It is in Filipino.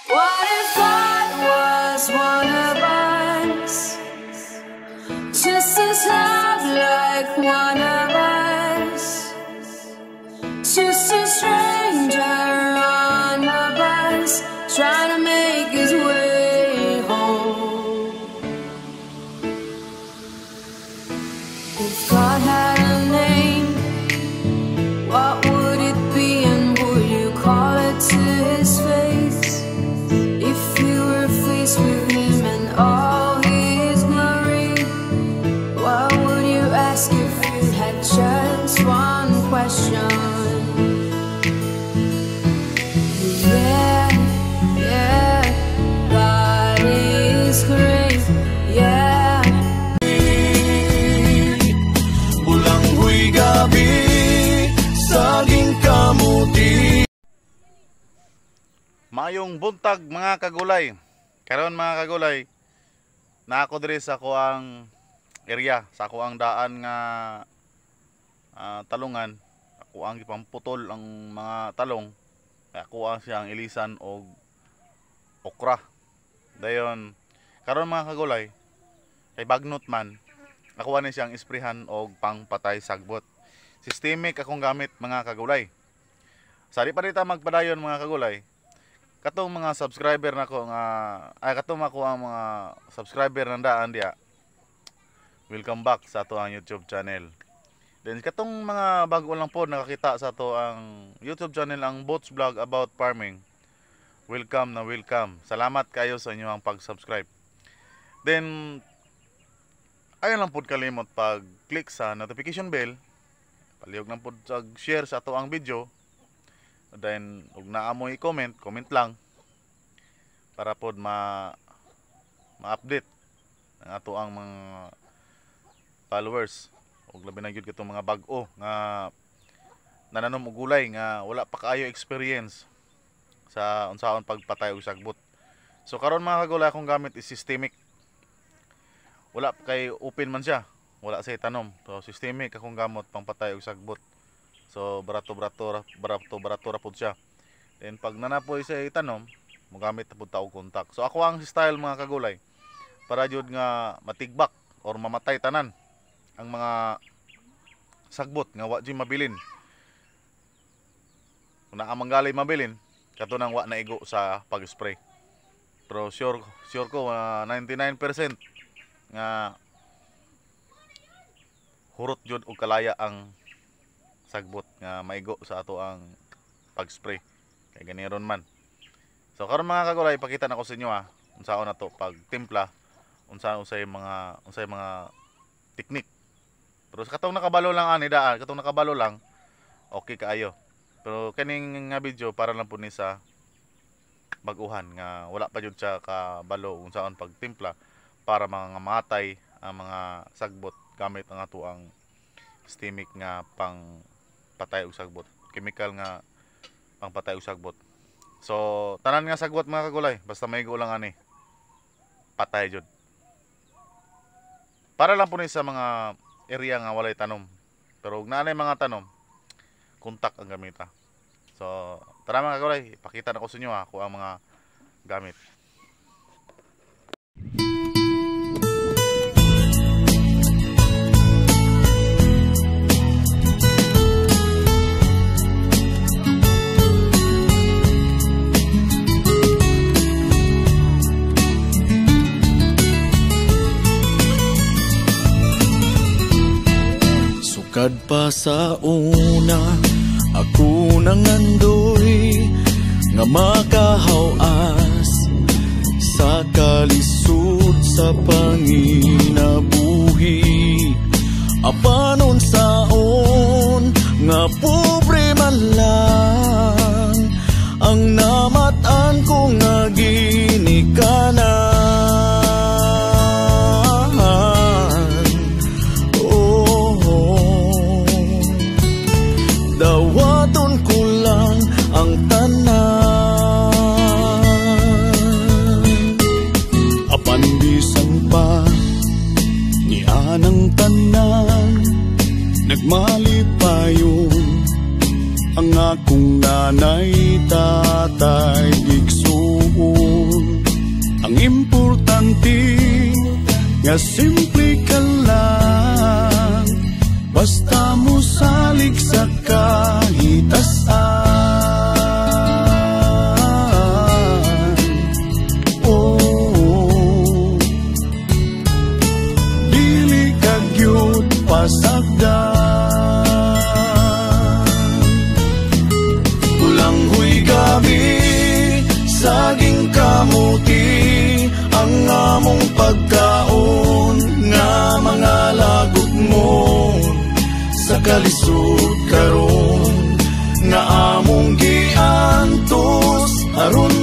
What if I was one of us, just as love like one of us, just a stranger on the bus, trying to make his way home. If God had a name, what would it be, and would you call it to his face? If you were faced with him and all his glory, what would you ask if you had just one question? Yeah, yeah, God is great, yeah. Bulanghoy gabi, saging kamuti. Mayong buntag mga kagulay. Karon mga kagulay, na ako diri sa ako ang area, sa ako ang daan nga talungan. Ako ang ipamputol ang mga talong. Ako ang siyang ilisan og okra. Dayon, karon mga kagulay, kay bagnot man, ako ani siyang isprihan og pangpatay sagbot. Systemic akong gamit mga kagulay. Sa di pa dita magpadayon mga kagulay, katong mga subscriber nako nga katong ako ang mga subscriber ng daan dia, welcome back sa ato ang YouTube channel. Then katong mga bago lang po nakakita sa ato ang YouTube channel, ang Boats Vlog about farming, welcome na welcome. Salamat kayo sa inyong pag-subscribe. Then ayon lang po kalimot pag-click sa notification bell, palihog lang po share sa ato ang video. Then ug naa mo i-comment, comment lang para pod ma-update ang ato ang mga followers. Ug labi na gyud kitong mga bag-o nga nananom og gulay nga wala pa kaayo experience sa unsaon pagpatay og sagbot. So karon mga kagulay, akong gamit is systemic. Wala kay open man siya, wala say tanom. So systemic akong gamot pangpatay og sagbot. So barato rapod siya. Then pag nanapoy sa itanom, mogamit na pud ta og kontak. So ako ang style mga kagulay, para jud nga matigbak or mamatay tanan ang mga sagbot nga wa di mabilin. Kung naa manggalay mabilin, kato nang wa naigo sa pag-spray. Pero sure ko 99% nga hurot jud og kalaya ang sagbot nga maigo sa ato ang pag-spray kay ganiron man. So karon mga kagulay, ipakita na ko sa inyo unsaon na to pagtimpla, unsay mga teknik. Pero sa katong nakabalo lang ani daan, katong nakabalo lang okay kaayo. Pero kaning nga video para lang po ni sa baguhan nga wala pa jud siya kabalo unsaon pagtimpla para mga matay ang mga sagbot gamit ang ato ang systemic nga pang patay og sagbot, chemical nga pang patay og sagbot. So tanan nga sagbot mga kagulay, basta maigo lang ani, patay jud. Para lang po ni sa mga area nga walay tanom. Pero ug naanay mga tanom, kontak ang gamita. So tara mga kagulay, ipakita na ko sa inyo kung ang mga gamit. Sukad pa sa una, ako nangandoy nga makahawas sa kalisod sa panginabuhi. Apanon saon nga pobre man lang ang namatan ko nga ginikanan. Dawaton ko lang ang tanan, apan bisan pa ni anang tanan, nagmalipayon ang akong nanay, tatay, igsuon. simple ka lang, basta mo salig sa kahitasan. Oh, dili kag yun pasagdan. Ulanghoy gabi, saging kamuti, ang among pagkaon nga mga lagot mo sa kalisod karon nga among giantos aron